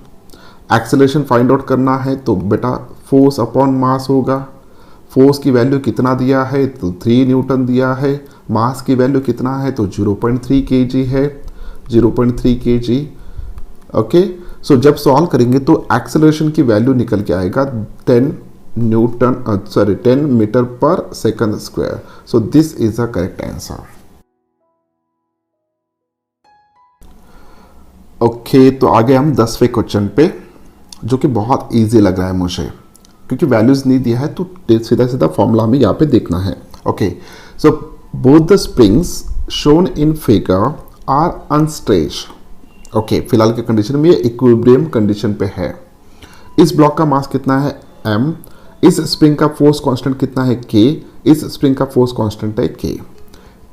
Acceleration find out करना है तो बेटा फोर्स अपॉन मास होगा। फोर्स की वैल्यू कितना दिया है, तो 3 न्यूटन दिया है। मास की वैल्यू कितना है, तो 0.3 kg है, 0.3 kg। ओके, सो जब सॉल्व करेंगे तो एक्सेलरेशन की वैल्यू निकल के आएगा 10 metre per second square. So this is the correct answer. Okay, तो आगे हम 10वें क्वेश्चन पे, जो कि बहुत इजी लग रहा है मुझे, क्योंकि वैल्यूज नहीं दिया है, तो सीधा सीधा फॉर्मूला हमें यहाँ पे देखना है। Okay, so both the springs shown in figure are unstretched. Okay, फिलहाल के कंडीशन में ये इक्विलिब्रियम कंडीशन पे है। इस ब्लॉक का मास कितना है m, इस स्प्रिंग का फोर्स कांस्टेंट कितना है k, इस स्प्रिंग का फोर्स कांस्टेंट है k.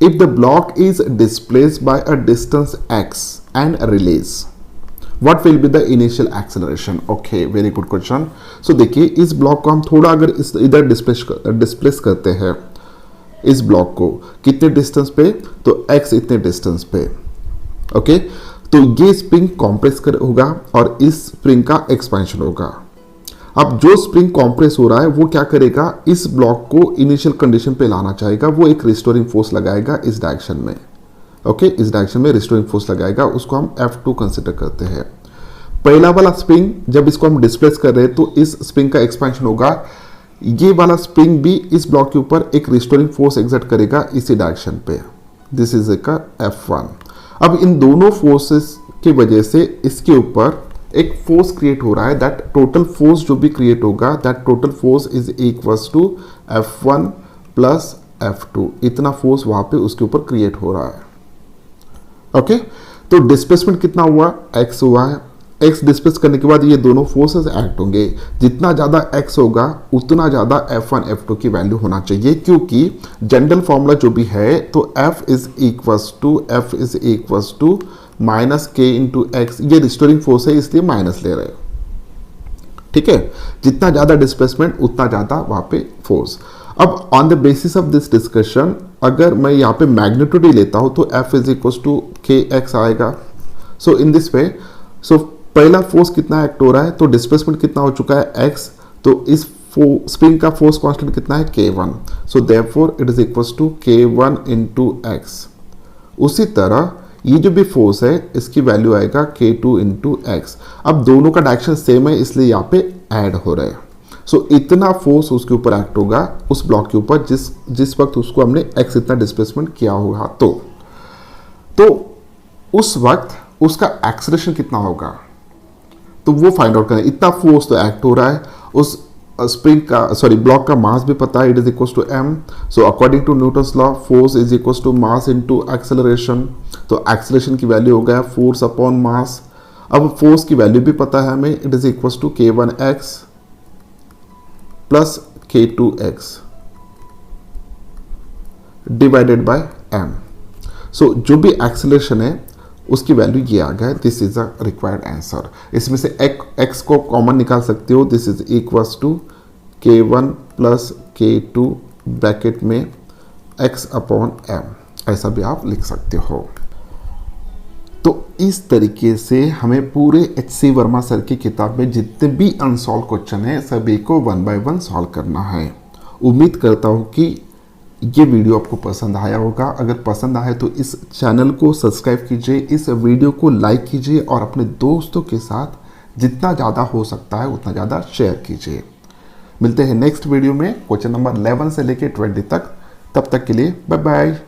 If the block is displaced by a distance x and release, what will be the initial acceleration? Okay, very good question. So देखिए, इस block को हम थोड़ा अगर इधर डिस्प्लेस करते हैं, इस ब्लॉक को कितने डिस्टेंस पे, तो x इतने डिस्टेंस पे. ओके, तो ये स्प्रिंग कॉम्प्रेस होगा और इस स्प्रिंग का एक्सपेंशन होगा. अब जो स्प्रिंग कॉम्प्रेस हो रहा है वो क्या करेगा, इस ब्लॉक को इनिशियल कंडीशन पे लाना चाहेगा, वो एक रिस्टोरिंग फोर्स लगाएगा इस डायरेक्शन में. ओके, इस डायरेक्शन में रिस्टोरिंग फोर्स लगाएगा, उसको हम F2 कंसिडर करते हैं. पहला वाला स्प्रिंग जब इसको हम डिस्प्लेस कर रहे हैं तो इस स्प्रिंग का एक्सपेंशन होगा. ये वाला स्प्रिंग भी इस ब्लॉक के ऊपर एक रिस्टोरिंग फोर्स एक्सर्ट करेगा इसी डायरेक्शन पे. दिस इज का F1. अब इन दोनों फोर्सेस की वजह से इसके ऊपर एक फोर्स क्रिएट हो रहा है. दैट टोटल फोर्स जो भी क्रिएट होगा, that total force is equals to F1 plus F2. इतना फोर्स वहां पे उसके ऊपर क्रिएट हो रहा है. ओके, तो डिस्प्लेसमेंट कितना हुआ, x हुआ है. x डिस्प्लेस करने के बाद ये दोनों फोर्सेस एक्ट होंगे. जितना ज्यादा x होगा उतना ज्यादा F1 F2 की वैल्यू होना चाहिए, क्योंकि जनरल फॉर्मूला जो भी है तो F is equals to minus k into X. ये रिस्टोरिंग फोर्स है इसलिए माइनस ले रहे हैं. ठीक है, जितना ज्यादा डिस्प्लेसमेंट उतना ज्यादा वहां पे फोर्स. अब on the basis of this discussion अगर मैं यहाँ पे मैग्नीट्यूड ही लेता हूं तो F is equals to kx आएगा. सो इन दिस वे, सो पहला फोर्स कितना एक्ट हो रहा है, तो डिस्प्लेसमेंट कितना हो चुका है x, तो इस स्प्रिंग का फोर्स कांस्टेंट कितना है k1. So therefore it is equals to k1 into X. उसी तरह ये जो भी फोर्स है इसकी वैल्यू आएगा k2 इंटू एक्स. अब दोनों का डायरेक्शन सेम है इसलिए यहाँ पे ऐड हो रहा है. सो इतना फोर्स उसके ऊपर एक्ट होगा उस ब्लॉक के ऊपर जिस वक्त उसको हमने x इतना डिस्प्लेसमेंट किया होगा. तो उस वक्त उसका एक्सेलरेशन कितना होगा तो वो फाइंड आउट करें. इतना फोर्स तो एक्ट हो रहा है, उस स्प्रिंग का ब्लॉक का मास भी पता है, it is equals to m. So according to Newton's law force is equals to mass into acceleration. तो एक्सेलरेशन की वैल्यू हो गया फोर्स अपॉन मास. अब फोर्स की वैल्यू भी पता है हमें, it is equals to k1x plus k2x divided by m. So जो भी एक्सेलरेशन है उसकी वैल्यू ये आ गया. This is a required answer. इसमें से x को कॉमन निकाल सकते हो. This is equals to k1 plus k2 bracket में x अपॉन m, ऐसा भी आप लिख सकते हो. तो इस तरीके से हमें पूरे HC वर्मा सर की किताब में जितने भी अनसॉल्व क्वेश्चन है सभी को 1 बाय 1 सॉल्व करना है. उम्मीद करता हूँ कि ये वीडियो आपको पसंद आया होगा. अगर पसंद आए तो इस चैनल को सब्सक्राइब कीजिए, इस वीडियो को लाइक कीजिए और अपने दोस्तों के साथ जितना ज़्यादा हो सकता है उतना ज़्यादा शेयर कीजिए. मिलते हैं नेक्स्ट वीडियो में क्वेश्चन नंबर 11 से लेकर 20 तक. तब तक के लिए बाय बाय.